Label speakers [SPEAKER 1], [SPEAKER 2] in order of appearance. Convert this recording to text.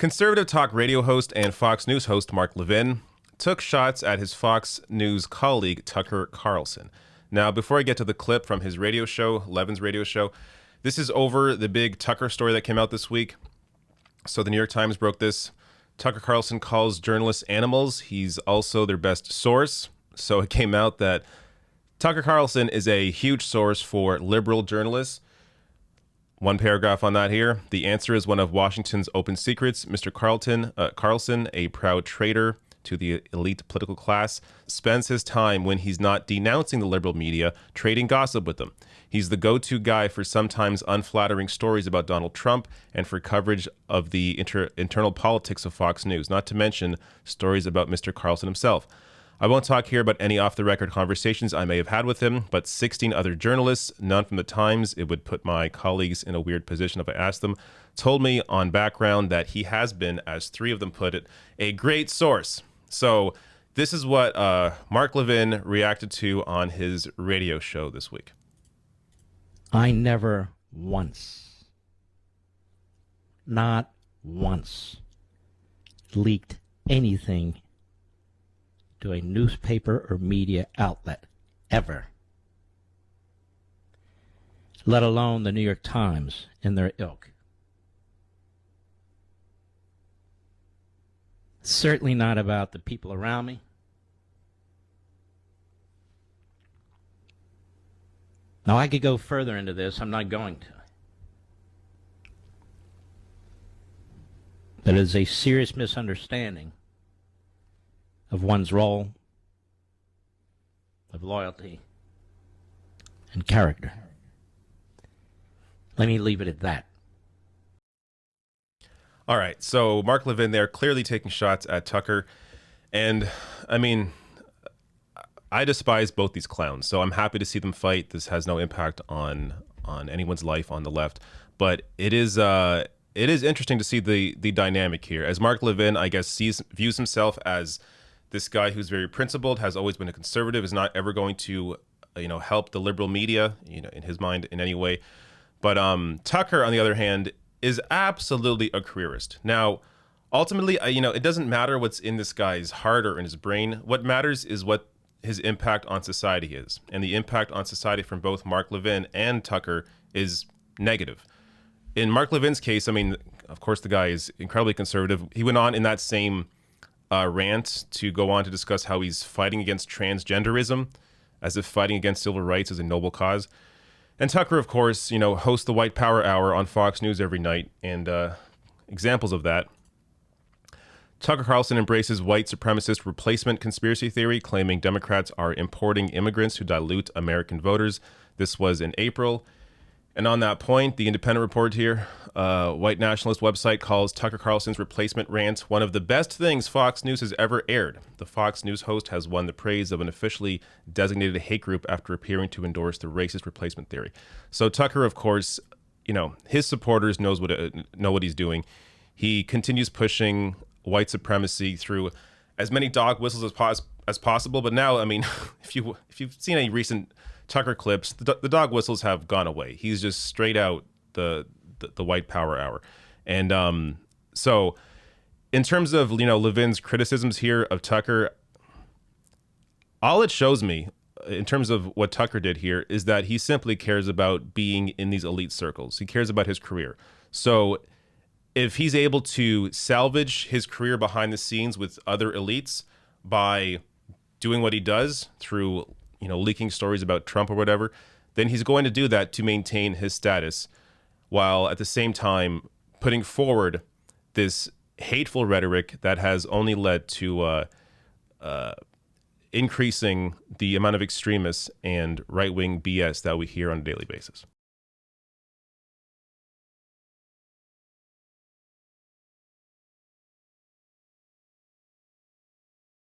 [SPEAKER 1] Conservative talk radio host and Fox News host Mark Levin took shots at his Fox News colleague Tucker Carlson. Now, before I get to the clip from his radio show, Levin's radio show, this is over the big Tucker story that came out this week. So the New York Times broke this. Tucker Carlson calls journalists animals. He's also their best source. So it came out that Tucker Carlson is a huge source for liberal journalists. One paragraph on that here. The answer is one of Washington's open secrets. Mr. Carlson, a proud traitor to the elite political class, spends his time when he's not denouncing the liberal media, trading gossip with them. He's the go-to guy for sometimes unflattering stories about Donald Trump and for coverage of the internal politics of Fox News, not to mention stories about Mr. Carlson himself. I won't talk here about any off-the-record conversations I may have had with him, but 16 other journalists, none from the Times, it would put my colleagues in a weird position if I asked them, told me on background that he has been, as three of them put it, a great source. So this is what Mark Levin reacted to on his radio show this week.
[SPEAKER 2] I never once, not once, leaked anything to a newspaper or media outlet, ever. Let alone the New York Times and their ilk. Certainly not about the people around me. Now, I could go further into this. I'm not going to. But it is a serious misunderstanding of one's role, of loyalty, and character. Let me leave it at that.
[SPEAKER 1] All right, so Mark Levin there clearly taking shots at Tucker. And, I mean, I despise both these clowns, so I'm happy to see them fight. This has no impact on anyone's life on the left. But it is interesting to see the dynamic here. As Mark Levin, I guess, views himself as this guy who's very principled, has always been a conservative, is not ever going to, help the liberal media, in his mind in any way. But Tucker, on the other hand, is absolutely a careerist. Now, ultimately, it doesn't matter what's in this guy's heart or in his brain. What matters is what his impact on society is. And the impact on society from both Mark Levin and Tucker is negative. In Mark Levin's case, of course, the guy is incredibly conservative. He went on in that same rant to go on to discuss how he's fighting against transgenderism, as if fighting against civil rights is a noble cause. And Tucker, of course, hosts the White Power Hour on Fox News every night. And examples of that: Tucker Carlson embraces white supremacist replacement conspiracy theory, claiming Democrats are importing immigrants to dilute American voters. This was in April. And on that point, the Independent report here, white nationalist website calls Tucker Carlson's replacement rant one of the best things Fox News has ever aired. The Fox News host has won the praise of an officially designated hate group after appearing to endorse the racist replacement theory. So Tucker, of course, his supporters know what he's doing. He continues pushing white supremacy through as many dog whistles as possible. But now, if you've seen any recent Tucker clips, the dog whistles have gone away. He's just straight out the White Power Hour. And so in terms of, Levin's criticisms here of Tucker, all it shows me in terms of what Tucker did here is that he simply cares about being in these elite circles. He cares about his career. So if he's able to salvage his career behind the scenes with other elites by doing what he does through leaking stories about Trump or whatever, then he's going to do that to maintain his status, while at the same time putting forward this hateful rhetoric that has only led to increasing the amount of extremists and right-wing BS that we hear on a daily basis.